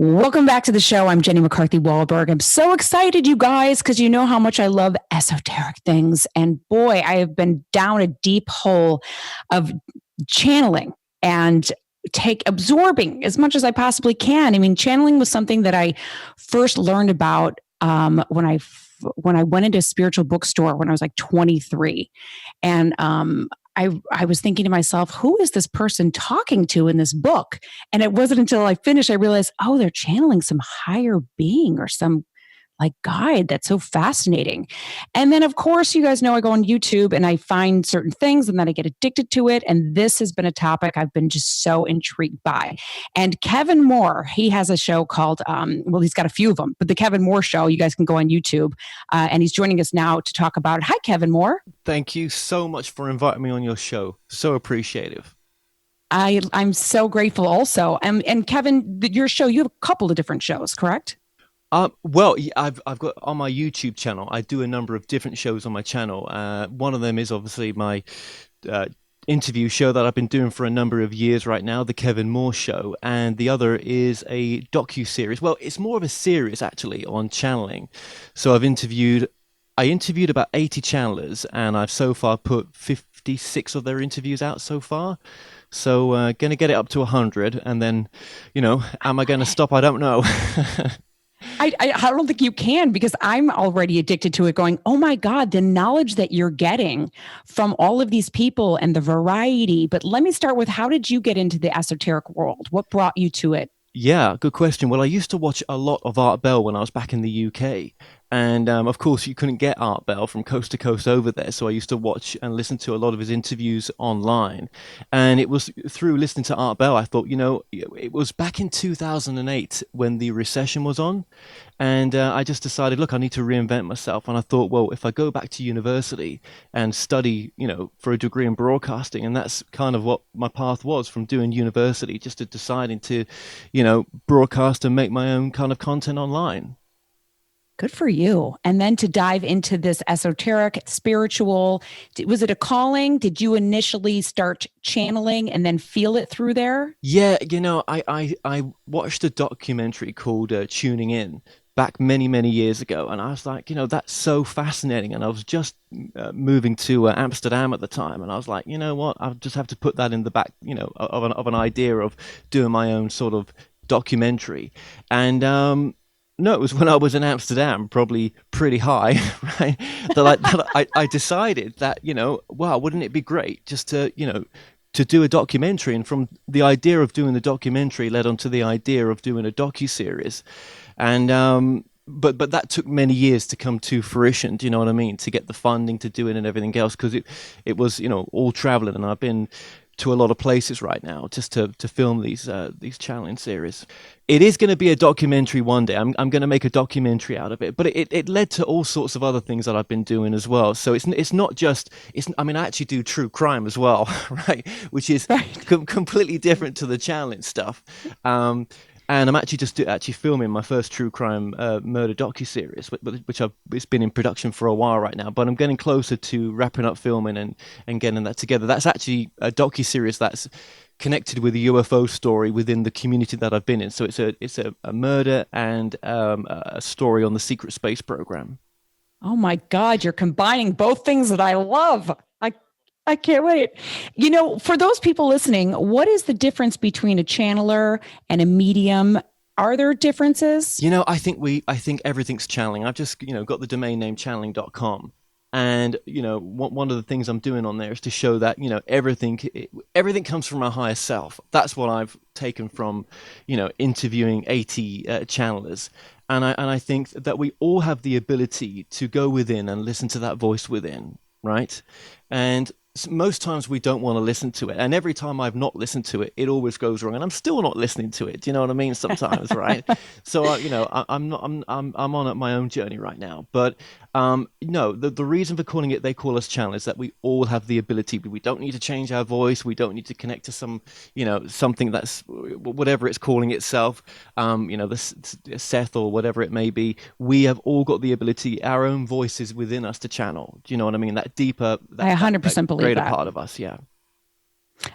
Welcome back to the show. I'm Jenny McCarthy Wahlberg. I'm so excited, you guys, because you know how much I love esoteric things. And boy, I have been down a deep hole of channeling and absorbing as much as I possibly can. I mean, channeling was something that I first learned about when I went into a spiritual bookstore when I was like 23. And I was thinking to myself, who is this person talking to in this book? And it wasn't until I finished, I realized, oh, they're channeling some higher being or some like guide. That's so fascinating. And then, of course, you guys know I go on YouTube and I find certain things and then I get addicted to it. And this has been a topic I've been just so intrigued by. And Kevin Moore, he has a show called, he's got a few of them, but the Kevin Moore Show, you guys can go on YouTube. And he's joining us now to talk about it. Hi, Kevin Moore. Thank you so much for inviting me on your show. So appreciative. I'm so grateful also. And Kevin, your show, you have a couple of different shows, correct? I've got on my YouTube channel. I do a number of different shows on my channel. One of them is obviously my uh, interview show that I've been doing for a number of years right now, the Kevin Moore Show, and the other is a docu-series. Well, it's more of a series actually on channeling. So I interviewed about 80 channelers, and I've so far put 56 of their interviews out so far. So gonna get it up to 100, and then, am I gonna stop? I don't know. I don't think you can because I'm already addicted to it going, oh my God, the knowledge that you're getting from all of these people and the variety. But let me start with, how did you get into the esoteric world? What brought you to it? Yeah, good question. Well, I used to watch a lot of Art Bell when I was back in the UK. And of course, you couldn't get Art Bell from coast to coast over there. So I used to watch and listen to a lot of his interviews online. And it was through listening to Art Bell, I thought, it was back in 2008 when the recession was on. And I just decided, look, I need to reinvent myself. And I thought, well, if I go back to university and study, for a degree in broadcasting, and that's kind of what my path was from doing university, just to deciding to, broadcast and make my own kind of content online. Good for you. And then to dive into this esoteric, spiritual, was it a calling? Did you initially start channeling and then feel it through there? Yeah, I watched a documentary called Tuning In back many, many years ago, and I was like, that's so fascinating. And I was just moving to Amsterdam at the time, and I was like, you know what, I'll just have to put that in the back, of an idea of doing my own sort of documentary. And no, it was when I was in Amsterdam, probably pretty high, right? That I decided that, wow, wouldn't it be great just to do a documentary? And from the idea of doing the documentary led on to the idea of doing a docu-series. And but that took many years to come to fruition. Do you know what I mean? To get the funding to do it and everything else, because it was all traveling, and I've been to a lot of places right now just to film these channeling series. It is going to be a documentary one day. I'm going to make a documentary out of it, but it led to all sorts of other things that I've been doing as well. So it's not just I mean, I actually do true crime as well, right? Which is Right. completely different to the channeling stuff. And I'm actually actually filming my first true crime murder docu-series, which it's been in production for a while right now. But I'm getting closer to wrapping up filming and getting that together. That's actually a docu-series that's connected with a UFO story within the community that I've been in. So it's a murder and a story on the secret space program. Oh my God, you're combining both things that I love. I can't wait. For those people listening, what is the difference between a channeler and a medium? Are there differences? I think everything's channeling. I've just, got the domain name channeling.com. And, one of the things I'm doing on there is to show that, everything comes from our higher self. That's what I've taken from, interviewing 80 channelers. And I think that we all have the ability to go within and listen to that voice within, right? And most times we don't want to listen to it, and every time I've not listened to it, it always goes wrong, and I'm still not listening to it. Do you know what I mean? Sometimes, right? So I'm not I'm on my own journey right now, but no, the reason for calling it, they call us channel, is that we all have the ability. We don't need to change our voice. We don't need to connect to something that's whatever it's calling itself, the Seth or whatever it may be. We have all got the ability, our own voices within us to channel. Do you know what I mean? That deeper, I that 100% believe greater that. part of us. Yeah.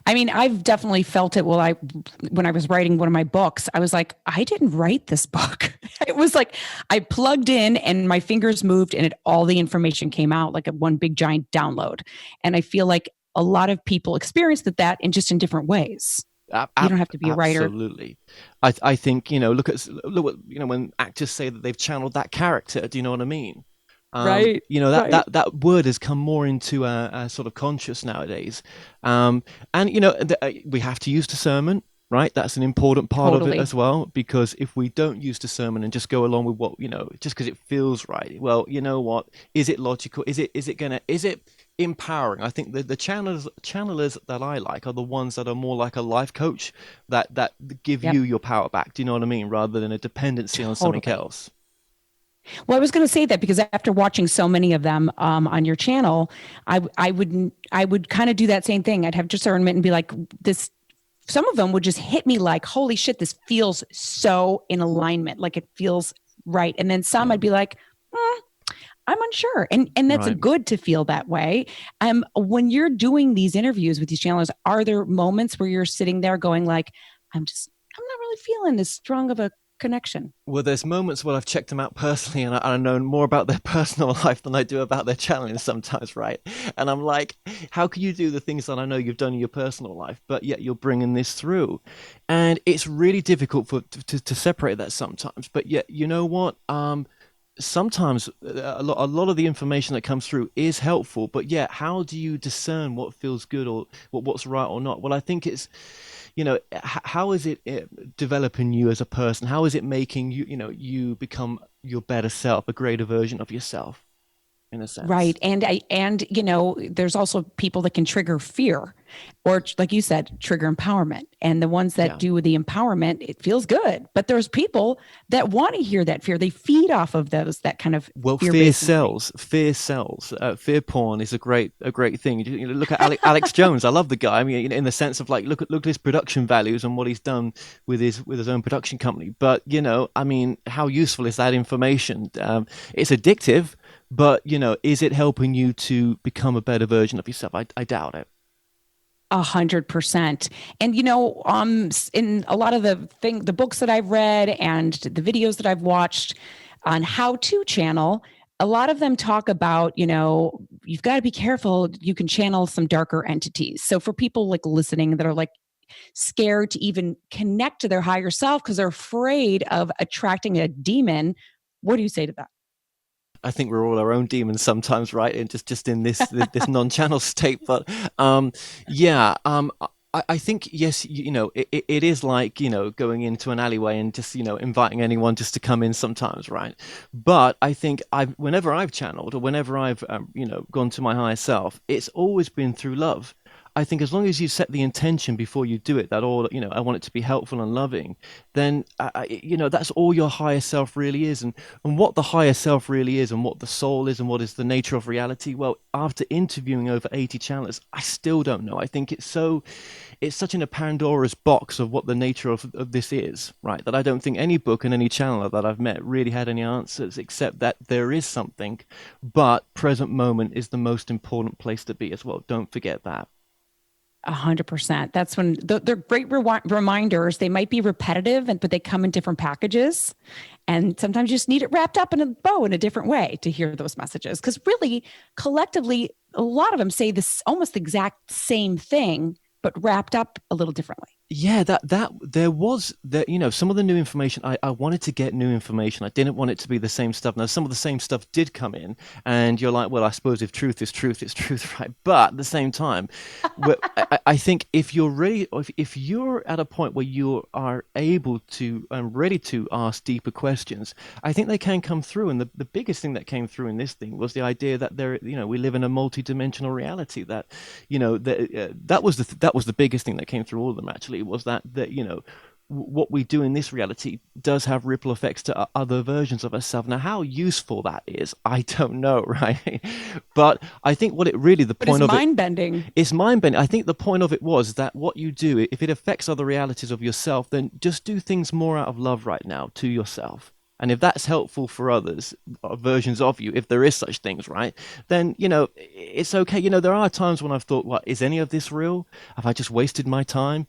I mean, I've definitely felt it. When I was writing one of my books, I was like, I didn't write this book. It was like I plugged in and my fingers moved and all the information came out like a one big giant download. And I feel like a lot of people experienced that in just in different ways. You don't have to be a writer. Absolutely. I think, look what, when actors say that they've channeled that character, do you know what I mean? Right. Right. That word has come more into a sort of conscious nowadays. And we have to use discernment, right? That's an important part of it Totally. as well, because if we don't use discernment and just go along with what, just because it feels right, well, you know what? Is it logical? Is it empowering? I think the channelers that I like are the ones that are more like a life coach that give Yep. you your power back. Do you know what I mean? Rather than a dependency on something Totally. else. Well, I was going to say that because after watching so many of them on your channel, I would kind of do that same thing. I'd have discernment and be like, this. Some of them would just hit me like, holy shit, this feels so in alignment, like it feels right. And then some, Yeah. I'd be like, mm, I'm unsure, and that's Right. good to feel that way. When you're doing these interviews with these channels, are there moments where you're sitting there going like, I'm not really feeling as strong of a connection? Well, there's moments where I've checked them out personally, and I know more about their personal life than I do about their channeling sometimes, right? And I'm like, how can you do the things that I know you've done in your personal life, but yet you're bringing this through? And it's really difficult to separate that sometimes. But yet, you know what? Sometimes a lot of the information that comes through is helpful, but yeah, how do you discern what feels good or what's right or not? Well, I think it's, how is it developing you as a person? How is it making you, you become your better self, a greater version of yourself, in a sense? Right. There's also people that can trigger fear or like you said, trigger empowerment. And the ones that Yeah. do the empowerment, it feels good. But there's people that want to hear that fear. They feed off of that kind of Well, fear fear-based listening. sells. Fear sells. Fear porn is a great thing. Look at Alex Jones. I love the guy. I mean, in the sense of like, look at his production values and what he's done with his own production company. But I mean, how useful is that information? It's addictive, but is it helping you to become a better version of yourself? I doubt it. 100%. And in a lot of the books that I've read and the videos that I've watched on how to channel, a lot of them talk about, you've got to be careful. You can channel some darker entities. So for people like listening that are like scared to even connect to their higher self because they're afraid of attracting a demon, what do you say to that? I think we're all our own demons sometimes, right? And just in this non-channel state. But yeah, I think yes, it is like going into an alleyway and just inviting anyone just to come in sometimes, right? But I think whenever I've channeled or whenever I've gone to my higher self, it's always been through love. I think as long as you set the intention before you do it, that all I want it to be helpful and loving, then that's all your higher self really is, and what the higher self really is, and what the soul is, and what is the nature of reality. Well, after interviewing over 80 channelers, I still don't know. I think it's such in a Pandora's box of what the nature of this is, right? That I don't think any book and any channeler that I've met really had any answers, except that there is something, but present moment is the most important place to be as well. Don't forget that. 100%. That's when they're great reminders. They might be repetitive, but they come in different packages. And sometimes you just need it wrapped up in a bow in a different way to hear those messages. Because really, collectively, a lot of them say this almost exact same thing, but wrapped up a little differently. Yeah, that there was that some of the new information. I wanted to get new information. I didn't want it to be the same stuff. Now some of the same stuff did come in, and you're like, well, I suppose if truth is truth, it's truth, right? But at the same time, I think if you're ready, or if you're at a point where you are able to and ready to ask deeper questions, I think they can come through. And the biggest thing that came through in this thing was the idea that we live in a multi-dimensional reality. That that was the biggest thing that came through all of them. Actually, was that what we do in this reality does have ripple effects to other versions of ourselves. Now, how useful that is, I don't know, right? But I think what it really, the But it's point of it, mind bending. it's mind bending. I think the point of it was that what you do, if it affects other realities of yourself, then just do things more out of love right now to yourself. And if that's helpful for others, versions of you, if there is such things, right? Then, it's okay. There are times when I've thought, what, is any of this real? Have I just wasted my time?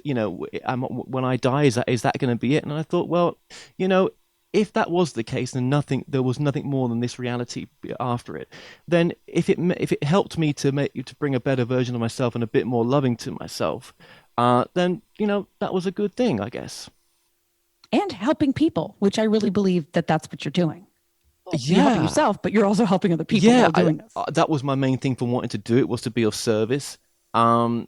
When I die, is that going to be it? And I thought, well, you know, if that was the case, and there was nothing more than this reality after it, then if it helped me to bring a better version of myself and a bit more loving to myself, then that was a good thing, I guess. And helping people, which I really believe that that's what you're doing. You're helping Yeah, yourself, but you're also helping other people yeah. while doing this. That was my main thing for wanting to do it, was to be of service. Um,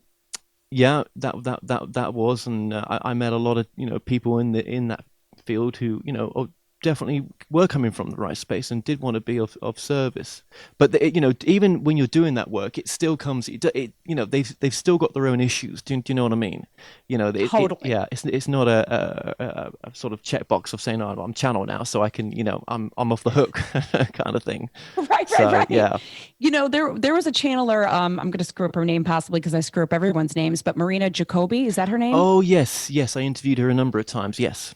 yeah, that was, and I met a lot of people in that field who definitely were coming from the right space and did want to be of service. But even when you're doing that work, it still comes. They've still got their own issues. Do you know what I mean? Totally. Yeah, it's not a sort of checkbox of saying, "Oh, I'm channel now, so I can I'm off the hook," kind of thing. So Right. yeah. There was a channeler. I'm going to screw up her name possibly because I screw up everyone's names, but Marina Jacobi, is that her name? Oh yes, yes. I interviewed her a number of times. Yes,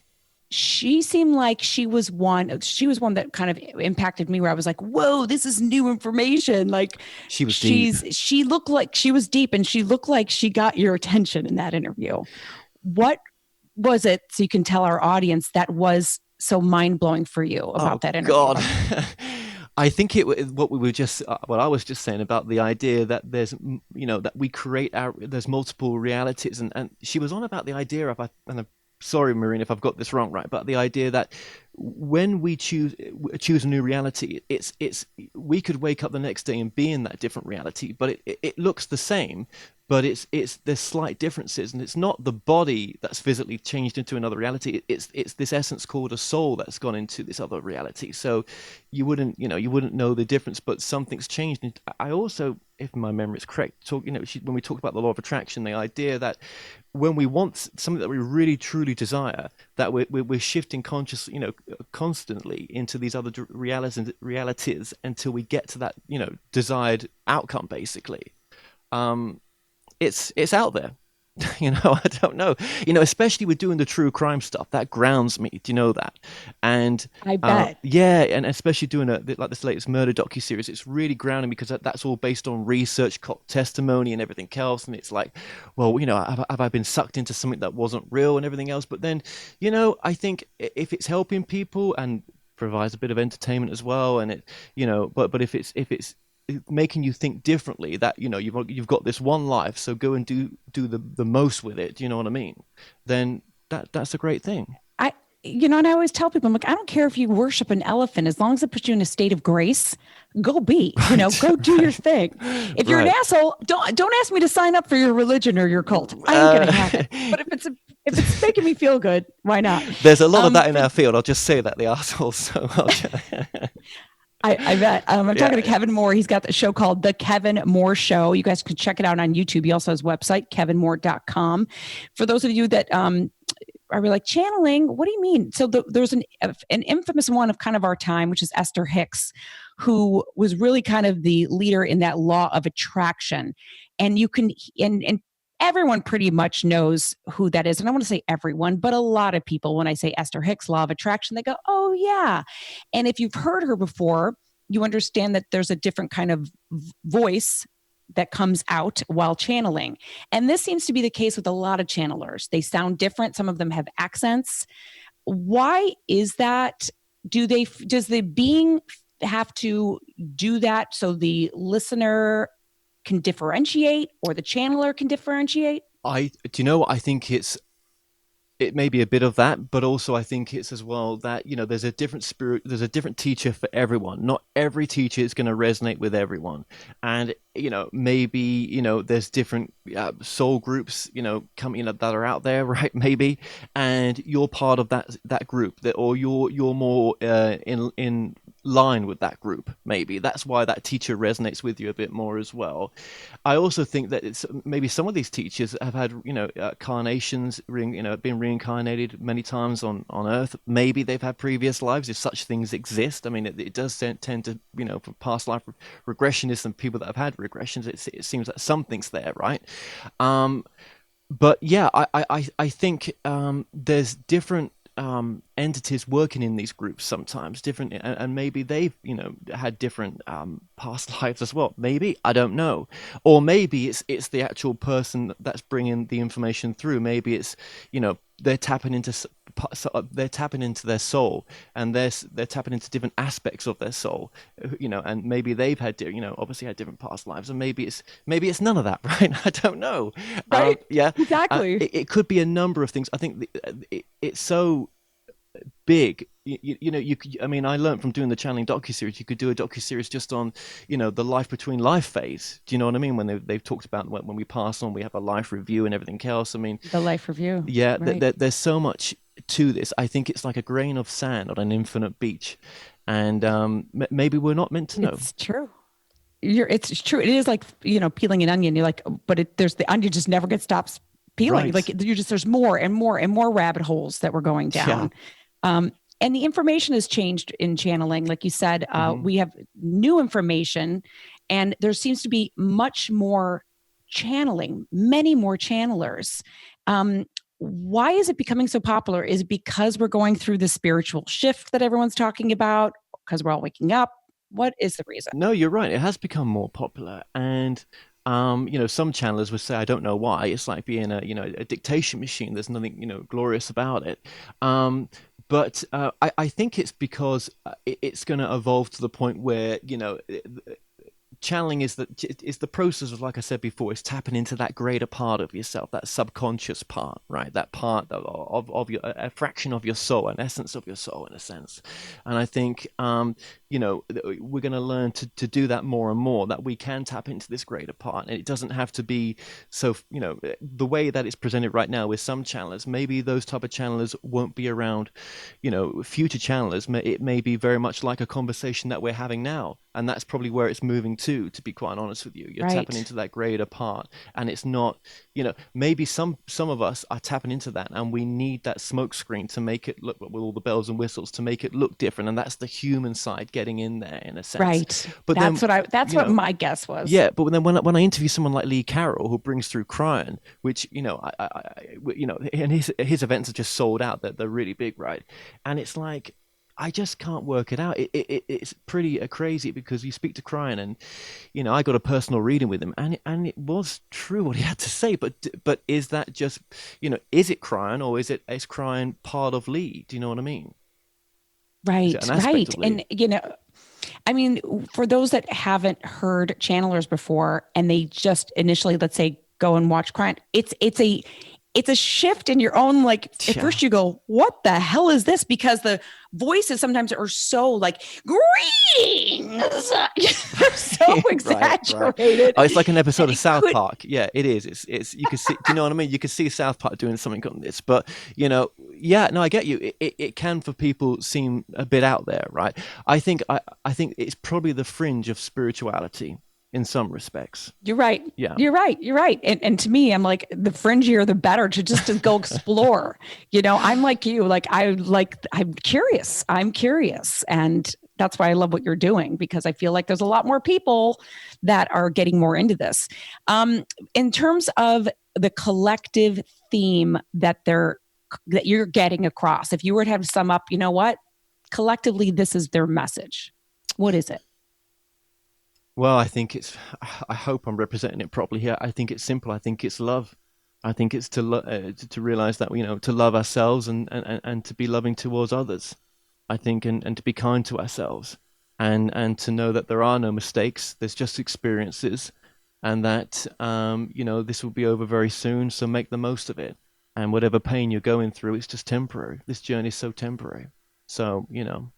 She seemed like she was one that kind of impacted me where I was like, whoa, this is new information. Like she was deep. she looked like she was deep and she looked like she got your attention in that interview. What was it, so you can tell our audience, that was so mind-blowing for you Oh about that interview? God. I think what I was just saying about the idea that that we create there's multiple realities, and she was on about the idea of, and I'm sorry, Marine, if I've got this wrong, right, but the idea that when we choose a new reality, it's we could wake up the next day and be in that different reality, but it looks the same, but it's there's slight differences, and it's not the body that's physically changed into another reality. It's this essence called a soul that's gone into this other reality. So you wouldn't know the difference, but something's changed. And I also, if my memory is correct, when we talked about the law of attraction, the idea that when we want something that we really truly desire, that we're shifting consciously, constantly into these other realities until we get to that desired outcome, basically. um it's out there. I don't know. Especially with doing the true crime stuff, that grounds me. Do you know that? And I bet. yeah, and especially doing like this latest murder docuseries, it's really grounding because that's all based on research, testimony, and everything else. And it's like, well, have I been sucked into something that wasn't real and everything else? But then, I think if it's helping people and provides a bit of entertainment as well, and but if it's making you think differently, that you've got this one life, so go and do the most with it, do you know what I mean? Then that's a great thing. I and I always tell people, I'm like, I don't care if you worship an elephant, as long as it puts you in a state of grace, go be, Right. go do your thing. If you're an Right. asshole, don't ask me to sign up for your religion or your cult. I ain't gonna have it. But if it's making me feel good, why not? There's a lot of that in For our field, I'll just say that, the assholes. So I bet. I'm talking to yeah. Kevin Moore. He's got the show called The Kevin Moore Show. You guys can check it out on YouTube. He also has a website, kevinmoore.com. For those of you that are like, channeling, what do you mean? So there's an infamous one of kind of our time, which is Esther Hicks, who was really kind of the leader in that law of attraction. And you can, and everyone pretty much knows who that is. And I want to say everyone, but a lot of people, when I say Esther Hicks, law of attraction, they go, oh, yeah. And if you've heard her before, you understand that there's a different kind of voice that comes out while channeling. And this seems to be the case with a lot of channelers. They sound different. Some of them have accents. Why is that? Does the being have to do that so the listener can differentiate or the channeler can differentiate? Do you know what I think? It may be a bit of that, but also I think it's as well that there's a different spirit, there's a different teacher for everyone. Not every teacher is going to resonate with everyone, and maybe there's different soul groups coming that are out there, right? Maybe, and you're part of that group, or you're more in line with that group. Maybe that's why that teacher resonates with you a bit more as well. I also think that it's maybe some of these teachers have had carnations, been reincarnated many times on Earth. Maybe they've had previous lives, if such things exist. I mean, it does tend to, for past life regressionists and people that have had regressions, it seems that something's there, right? But yeah, I think there's different entities working in these groups sometimes, different, and maybe they've had different past lives as well. Maybe, I don't know, or maybe it's the actual person that's bringing the information through. Maybe it's they're tapping into they're tapping into their soul, and they're tapping into different aspects of their soul, and maybe they've had obviously had different past lives, and maybe it's none of that, right? I don't know. Right. Yeah, Exactly. it could be a number of things. I think it's so big. I mean, I learned from doing the channeling docuseries, you could do a docuseries just on, the life between life phase. Do you know what I mean? When they've talked about when we pass on, we have a life review and everything else. I mean, The life review. yeah, Right. there's so much to this. I think it's like a grain of sand on an infinite beach, and maybe we're not meant to know. It's true. It's true. It is like, peeling an onion. You're like, but there's the onion just never gets stops peeling. Right. Like there's more and more and more rabbit holes that we're going Yeah. down. And the information has changed in channeling. Like you said, Hmm. we have new information and there seems to be much more channeling, many more channelers. Why is it becoming so popular? Is it because we're going through the spiritual shift that everyone's talking about? Because we're all waking up? What is the reason? No, you're right. It has become more popular, and some channelers would say, I don't know why. It's like being a dictation machine. There's nothing glorious about it. But I think it's because it's going to evolve to the point where channeling is the process of, like I said before, is tapping into that greater part of yourself, that subconscious part, right? That part of your, a fraction of your soul, an essence of your soul, in a sense. And I think we're going to learn to do that more and more, that we can tap into this greater part, and it doesn't have to be so. The way that it's presented right now with some channelers, maybe those type of channelers won't be around. Future channelers, it may be very much like a conversation that we're having now, and that's probably where it's moving to be quite honest with you. You're tapping Right. into that greater part, and it's not, maybe some of us are tapping into that, and we need that smoke screen to make it look, with all the bells and whistles, to make it look different, and that's the human side getting in there, in a sense. Right. But then, That's what my guess was. yeah, but then when I interview someone like Lee Carroll, who brings through crying, which and his events are just sold out. They're really big, right? And it's like, I just can't work it out. It's pretty crazy, because you speak to Cryan, and I got a personal reading with him, and it was true what he had to say. But is that just is it Cryan, or is Cryan part of Lee? Do you know what I mean? Is it Right. an aspect Right. of Lee? And I mean, for those that haven't heard channelers before and they just initially, let's say, go and watch crime, it's a shift in your own, like, at Yeah. first you go, what the hell is this? Because the voices sometimes are so like, greetings. They're so Right, right. exaggerated. Oh, it's like an episode And of it South could, Park. Yeah, it is. It's you can see. Do you know what I mean? You can see South Park doing something on this, but yeah. No, I get you. It can, for people, seem a bit out there, right? I think it's probably the fringe of spirituality in some respects. you're right. Yeah. You're right. You're right. And to me, I'm like, the fringier, the better, to go explore. I'm like you. Like I'm curious. I'm curious. And that's why I love what you're doing, because I feel like there's a lot more people that are getting more into this. In terms of the collective theme that you're getting across, if you were to have to sum up, what? Collectively, this is their message. What is it? Well, I think it's. I hope I'm representing it properly here. I think it's simple. I think it's love. I think it's to realize that to love ourselves, and to be loving towards others. I think, and to be kind to ourselves, and to know that there are no mistakes. There's just experiences, and that this will be over very soon. So make the most of it. And whatever pain you're going through, it's just temporary. This journey is so temporary. So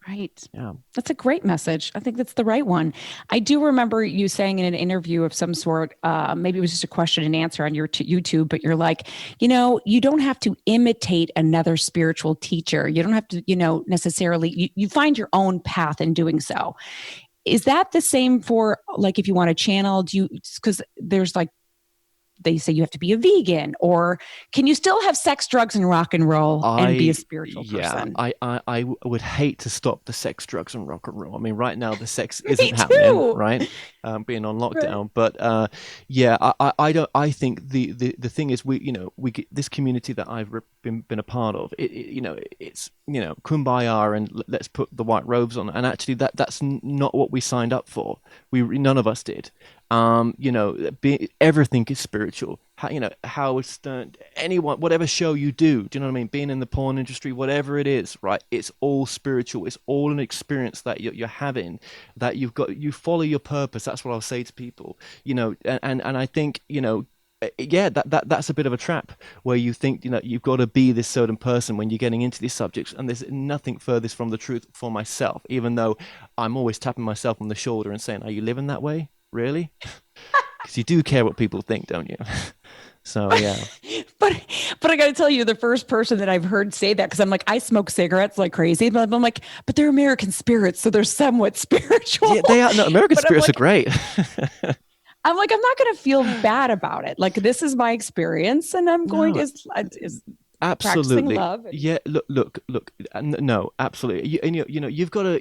Right. yeah. That's a great message. I think that's the right one. I do remember you saying in an interview of some sort, maybe it was just a question and answer on your YouTube, but you're like, you don't have to imitate another spiritual teacher. You don't have to, necessarily, you find your own path in doing so. Is that the same for, like, if you want to channel, because there's like they say you have to be a vegan, or can you still have sex, drugs, and rock and roll and be a spiritual person? I would hate to stop the sex, drugs, and rock and roll. I mean, right now the sex Me isn't happening, too. right? Being on Right. lockdown, but I don't. I think the thing is, we get this community that I've been a part of. It's kumbaya and let's put the white robes on, and actually that's not what we signed up for. None of us did. Everything is spiritual. Howard Stern, anyone, whatever show you do you know what I mean? Being in the porn industry, whatever it is, right? It's all spiritual. It's all an experience that you're having, that you follow your purpose. That's what I'll say to people, and I think, that's a bit of a trap where you think, you've got to be this certain person when you're getting into these subjects. And there's nothing furthest from the truth for myself, even though I'm always tapping myself on the shoulder and saying, are you living that way? Really? Because you do care what people think, don't you? So yeah. But I got to tell you, the first person that I've heard say that, because I'm like, I smoke cigarettes like crazy, but I'm like, but they're American spirits, so they're somewhat spiritual. Yeah, they are. No, American spirits are great. I'm like, I'm not going to feel bad about it. Like, this is my experience, and I'm going to Absolutely. Love. Yeah. Look. No, absolutely. You've got to,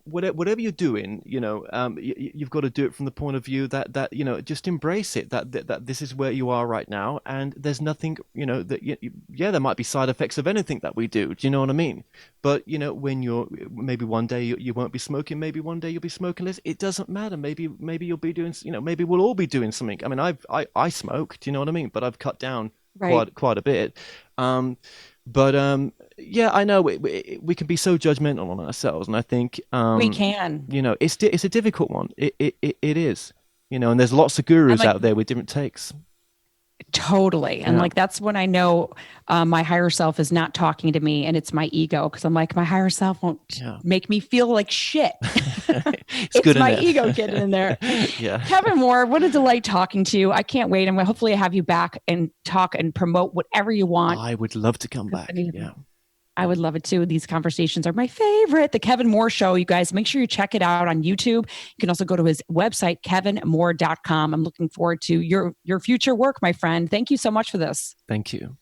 whatever you're doing, you've got to do it from the point of view that just embrace it. That this is where you are right now, and there's nothing, there might be side effects of anything that we do. Do you know what I mean? But when you're maybe one day you won't be smoking, maybe one day you'll be smoking less. It doesn't matter. Maybe you'll be doing, maybe we'll all be doing something. I mean, I smoke. Do you know what I mean? But I've cut down. Right. Quite a bit, but I know we can be so judgmental on ourselves, and I think We can. it's a difficult one. It is, and there's lots of gurus out there with different takes. Totally. And like, that's when I know my higher self is not talking to me, and it's my ego. Cause I'm like, my higher self won't make me feel like shit. It's my ego getting in there. Yeah. Kevin Moore, what a delight talking to you. I can't wait. I'm hopefully I have you back and talk and promote whatever you want. I would love to come back. Yeah. I would love it too. These conversations are my favorite. The Kevin Moore Show, you guys, make sure you check it out on YouTube. You can also go to his website, kevinmoore.com. I'm looking forward to your future work, my friend. Thank you so much for this. Thank you.